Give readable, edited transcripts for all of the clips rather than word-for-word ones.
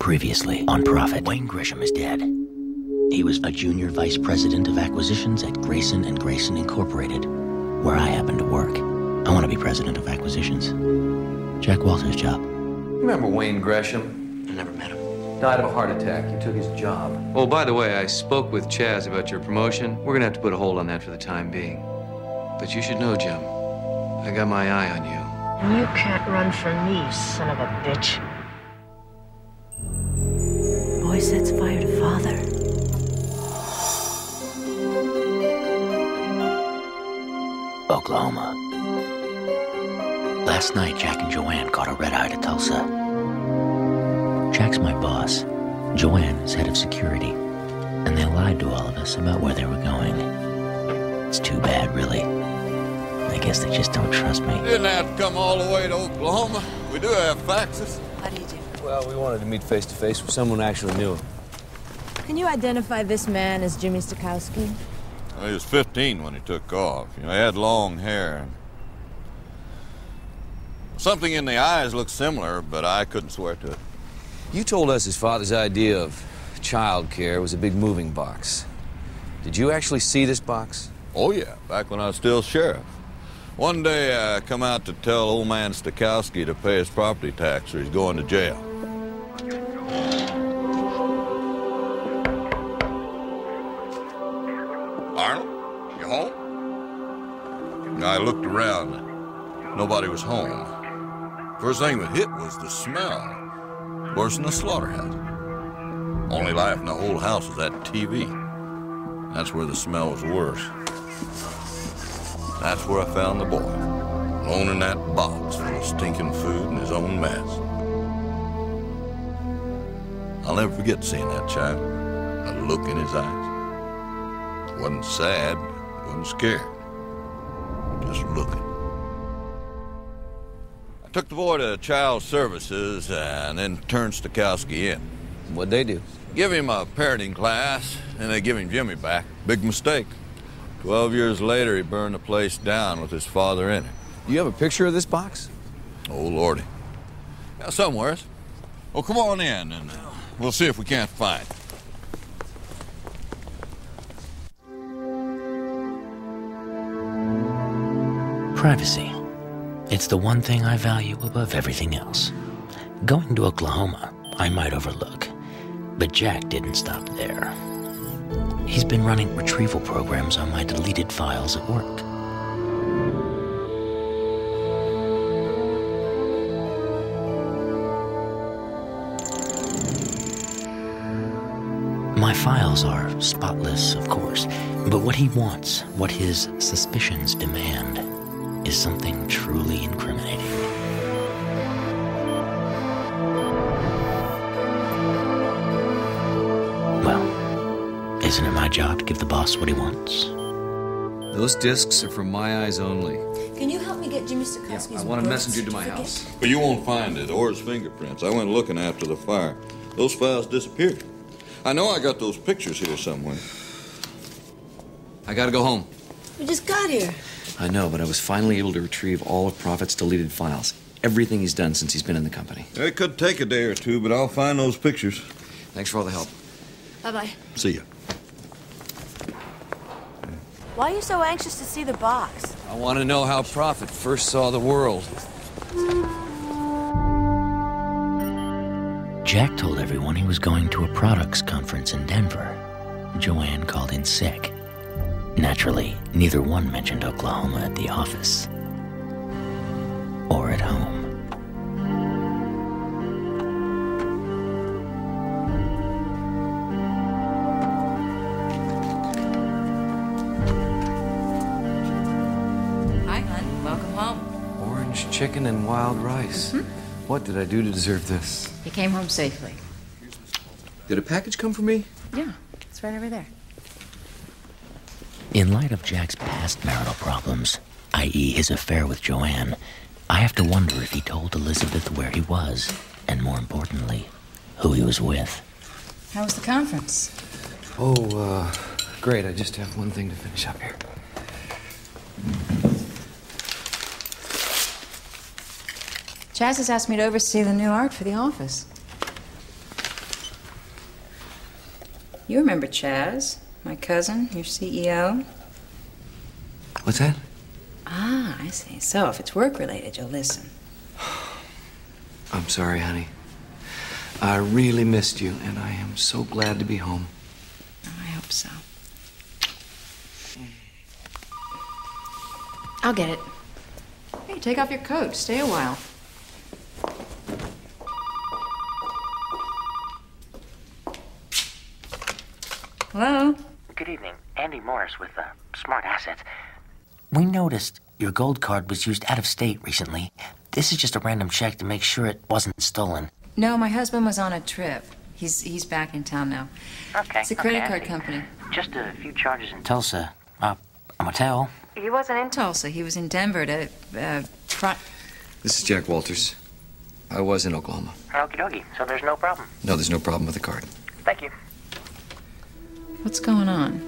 Previously on Profit, Wayne Gresham is dead. He was a junior vice president of acquisitions at Grayson & Grayson Incorporated, where I happen to work. I want to be president of acquisitions. Jack Walter's job. Remember Wayne Gresham? I never met him. Died of a heart attack. You took his job. Oh, by the way, I spoke with Chaz about your promotion. We're gonna have to put a hold on that for the time being. But you should know, Jim, I got my eye on you. And you can't run from me, son of a bitch. Boy sets fire to father. Oklahoma. Last night, Jack and Joanne caught a red-eye to Tulsa. Jack's my boss. Joanne is head of security. And they lied to all of us about where they were going. It's too bad, really. I guess they just don't trust me. You didn't have to come all the way to Oklahoma. We do have faxes. How do you do? Well, we wanted to meet face to face with someone who actually knew him. Can you identify this man as Jimmy Stokowski? Well, he was 15 when he took off. You know, he had long hair. Something in the eyes looked similar, but I couldn't swear to it. You told us his father's idea of child care was a big moving box. Did you actually see this box? Oh, yeah, back when I was still sheriff. One day, I come out to tell old man Stokowski to pay his property tax or he's going to jail. Arnold, you home? I looked around. Nobody was home. First thing that hit was the smell. Worse than a slaughterhouse. Only life in the whole house was that TV. That's where the smell was worse. That's where I found the boy, alone in that box full of stinking food and his own mess. I'll never forget seeing that child, the look in his eyes. Wasn't sad, wasn't scared, just looking. I took the boy to Child Services and then turned Stokowski in. What'd they do? Give him a parenting class, and they give him Jimmy back. Big mistake. 12 years later, he burned the place down with his father in it. You have a picture of this box? Oh, Lordy. Yeah, somewhere. Well, come on in, and we'll see if we can't find it. Privacy. It's the one thing I value above everything else. Going to Oklahoma, I might overlook. But Jack didn't stop there. He's been running retrieval programs on my deleted files at work. My files are spotless, of course, but what he wants, what his suspicions demand, is something truly incriminating. Well, isn't it my job to give the boss what he wants? Those discs are for my eyes only. Can you help me get Jimmy Stokowski's Yeah, I want a birth messenger to my certificate? house. But you won't find it, or his fingerprints. I went looking after the fire. Those files disappeared. I know I got those pictures here somewhere. I gotta go home. We just got here. I know, but I was finally able to retrieve all of Profit's deleted files. Everything he's done since he's been in the company. It could take a day or two, but I'll find those pictures. Thanks for all the help. Bye-bye. See ya. Why are you so anxious to see the box? I want to know how Profit first saw the world. Jack told everyone he was going to a products conference in Denver. Joanne called in sick. Naturally, neither one mentioned Oklahoma at the office. Or at home. Hi, hon. Welcome home. Orange chicken and wild rice. What did I do to deserve this? You came home safely. Did a package come for me? Yeah, it's right over there. In light of Jack's past marital problems, i.e. his affair with Joanne, I have to wonder if he told Elizabeth where he was, and more importantly, who he was with. How was the conference? Oh, great. I just have one thing to finish up here. Chaz has asked me to oversee the new art for the office. You remember Chaz, my cousin, your CEO? What's that? Ah, I see. So if it's work-related, you'll listen. I'm sorry, honey. I really missed you, and I am so glad to be home. Oh, I hope so. I'll get it. Hey, take off your coat. Stay a while. Hello? Good evening. Andy Morris with Smart Assets. We noticed your gold card was used out of state recently. This is just a random check to make sure it wasn't stolen. No, my husband was on a trip. He's back in town now. Okay. It's a credit card company. Just a few charges in Tulsa. A motel. He wasn't in Tulsa. He was in Denver to, This is Jack Walters. I was in Oklahoma. Okie dokie. So there's no problem. No, there's no problem with the card. Thank you. What's going on?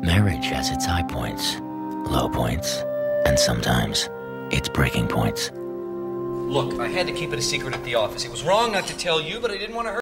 Marriage has its high points, low points, and sometimes its breaking points. Look, I had to keep it a secret at the office. It was wrong not to tell you, but I didn't want to hurt